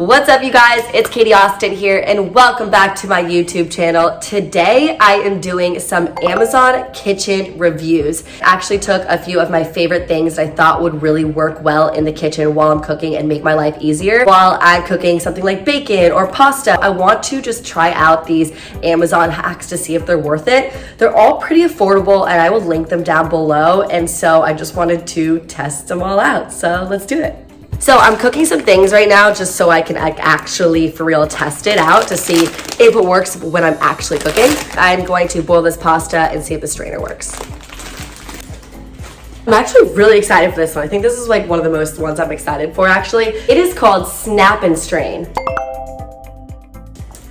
What's up, you guys? It's Katie Austin here, and welcome back to my YouTube channel. Today, I am doing some Amazon kitchen reviews. I actually took a few of my favorite things that I thought would really work well in the kitchen while I'm cooking and make my life easier. While I'm cooking something like bacon or pasta, I want to just try out these Amazon hacks to see if they're worth it. They're all pretty affordable, and I will link them down below, and so I just wanted to test them all out. So let's do it. So I'm cooking some things right now just so I can actually for real test it out to see if it works when I'm actually cooking. I'm going to boil this pasta and see if the strainer works. I'm actually really excited for this one. I think this is like one of the most ones I'm excited for actually. It is called Snap and Strain.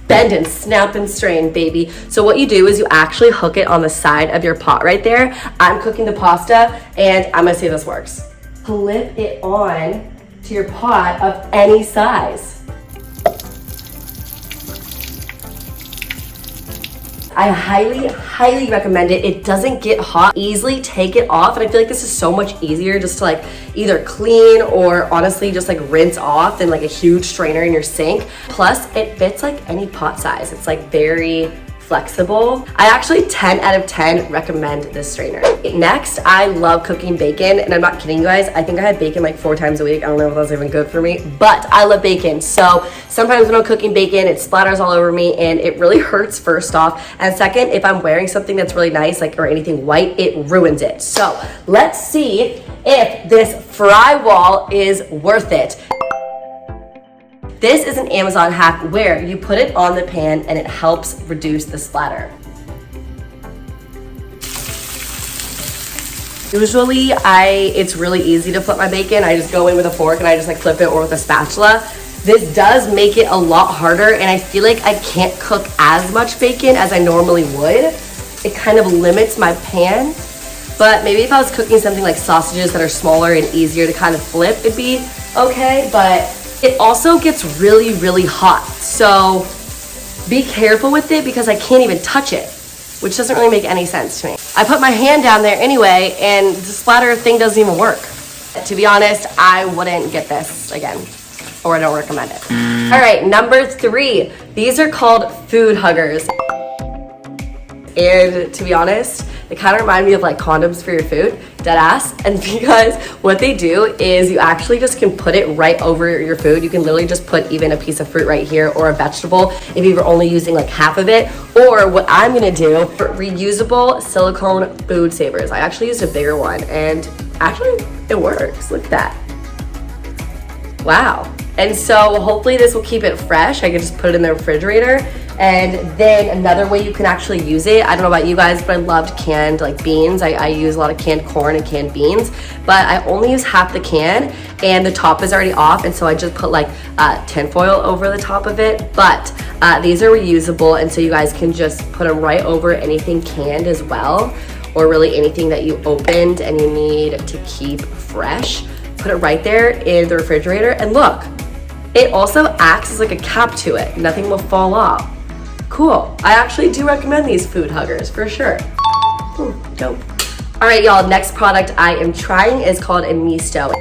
Bend and snap and strain, baby. So what you do is you actually hook it on the side of your pot right there. I'm cooking the pasta and I'm gonna see if this works. Flip it on to your pot of any size. I highly recommend it. It doesn't get hot. Easily take it off, and I feel like this is so much easier just to like either clean or honestly just like rinse off than like a huge strainer in your sink. Plus it fits like any pot size. It's like very flexible. I actually 10 out of 10 recommend this strainer. Next, I love cooking bacon, and I'm not kidding you guys. I think I had bacon like 4 times a week. I don't know if that's even good for me, but I love bacon. So sometimes when I'm cooking bacon, it splatters all over me and it really hurts first off. And second, if I'm wearing something that's really nice, like or anything white, it ruins it. So let's see if this Frywall is worth it. This is an Amazon hack where you put it on the pan and it helps reduce the splatter. Usually it's really easy to flip my bacon. I just go in with a fork and I just like flip it, or with a spatula. This does make it a lot harder, and I feel like I can't cook as much bacon as I normally would. It kind of limits my pan, but maybe if I was cooking something like sausages that are smaller and easier to kind of flip, it'd be okay, but it also gets really hot, so be careful with it because I can't even touch it, which doesn't really make any sense to me. I put my hand down there anyway, and the splatter thing doesn't even work. To be honest, I wouldn't get this again, or I don't recommend it. All right, number 3. These are called food huggers. And to be honest, they kind of remind me of like condoms for your food, dead ass. And because what they do is you actually just can put it right over your food. You can literally just put even a piece of fruit right here or a vegetable if you were only using like half of it. Or what I'm gonna do for reusable silicone food savers. I actually used a bigger one and actually it works. Look at that. Wow. And so hopefully this will keep it fresh. I can just put it in the refrigerator. And then another way you can actually use it, I don't know about you guys, but I loved canned like beans. I use a lot of canned corn and canned beans, but I only use half the can and the top is already off. And so I just put like tinfoil over the top of it. But these are reusable, and so you guys can just put them right over anything canned as well, or really anything that you opened and you need to keep fresh. Put it right there in the refrigerator, and look, it also acts as like a cap to it. Nothing will fall off. Cool. I actually do recommend these food huggers for sure. Ooh, dope. All right, y'all, next product I am trying is called a Misto.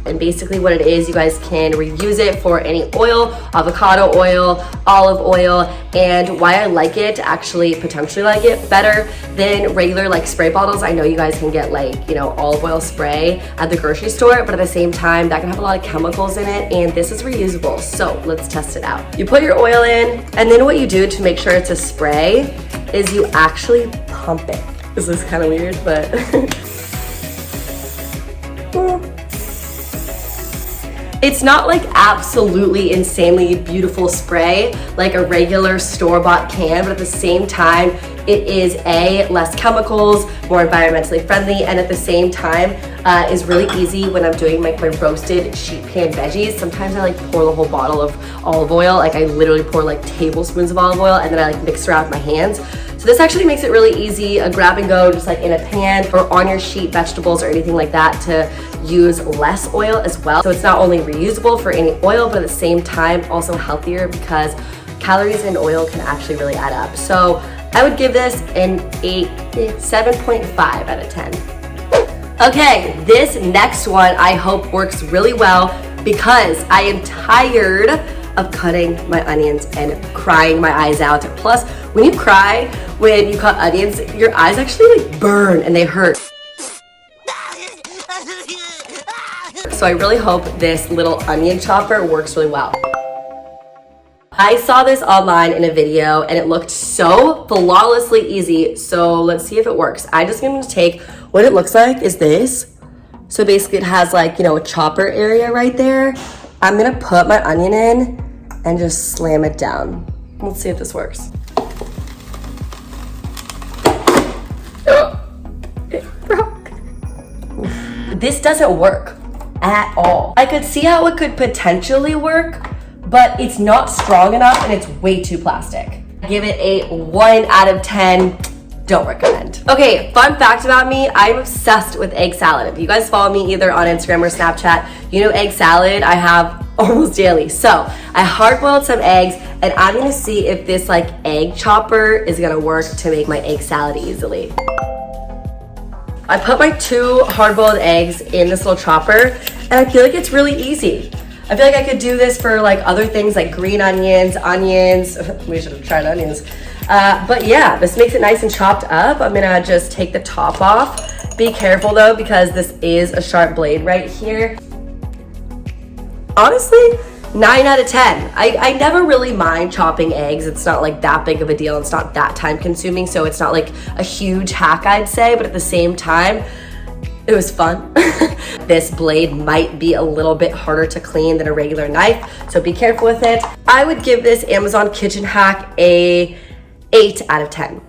And basically what it is, you guys can reuse it for any oil, avocado oil, olive oil, and why I like it, actually potentially like it better than regular like spray bottles. I know you guys can get like, you know, olive oil spray at the grocery store, but at the same time, that can have a lot of chemicals in it, and this is reusable. So let's test it out. You put your oil in, and then what you do to make sure it's a spray is you actually pump it. This is kind of weird, but it's not like absolutely insanely beautiful spray like a regular store-bought can, but at the same time, it is less chemicals, more environmentally friendly, and at the same time is really easy when I'm doing like my roasted sheet pan veggies. Sometimes I like pour the whole bottle of olive oil. Like I literally pour like tablespoons of olive oil, and then I like mix it around with my hands. So this actually makes it really easy, a grab and go, just like in a pan or on your sheet vegetables or anything like that, to use less oil as well. So it's not only reusable for any oil, but at the same time also healthier because calories in oil can actually really add up. So I would give this an 7.5 out of 10. Okay, this next one I hope works really well because I am tired of cutting my onions and crying my eyes out. Plus, when you cry, when you cut onions, your eyes actually like burn and they hurt. So I really hope this little onion chopper works really well. I saw this online in a video and it looked so flawlessly easy. So let's see if it works. I just going to take, what it looks like is this. So basically it has like, you know, a chopper area right there. I'm gonna put my onion in and just slam it down. Let's see if this works. It broke. This doesn't work at all. I could see how it could potentially work, but it's not strong enough and it's way too plastic. Give it a 1 out of 10. Don't recommend. Okay, fun fact about me, I'm obsessed with egg salad. If you guys follow me either on Instagram or Snapchat, you know egg salad I have almost daily. So I hard-boiled some eggs and I'm gonna see if this like egg chopper is gonna work to make my egg salad easily. I put my 2 hard-boiled eggs in this little chopper and I feel like it's really easy. I feel like I could do this for like other things like green onions, we should have tried onions. But yeah, this makes it nice and chopped up. I'm gonna just take the top off. Be careful though, because this is a sharp blade right here. Honestly, 9 out of 10. I never really mind chopping eggs. It's not like that big of a deal. It's not that time consuming, so it's not like a huge hack, I'd say, but at the same time, it was fun. This blade might be a little bit harder to clean than a regular knife, so be careful with it. I would give this Amazon kitchen hack a 8 out of 10.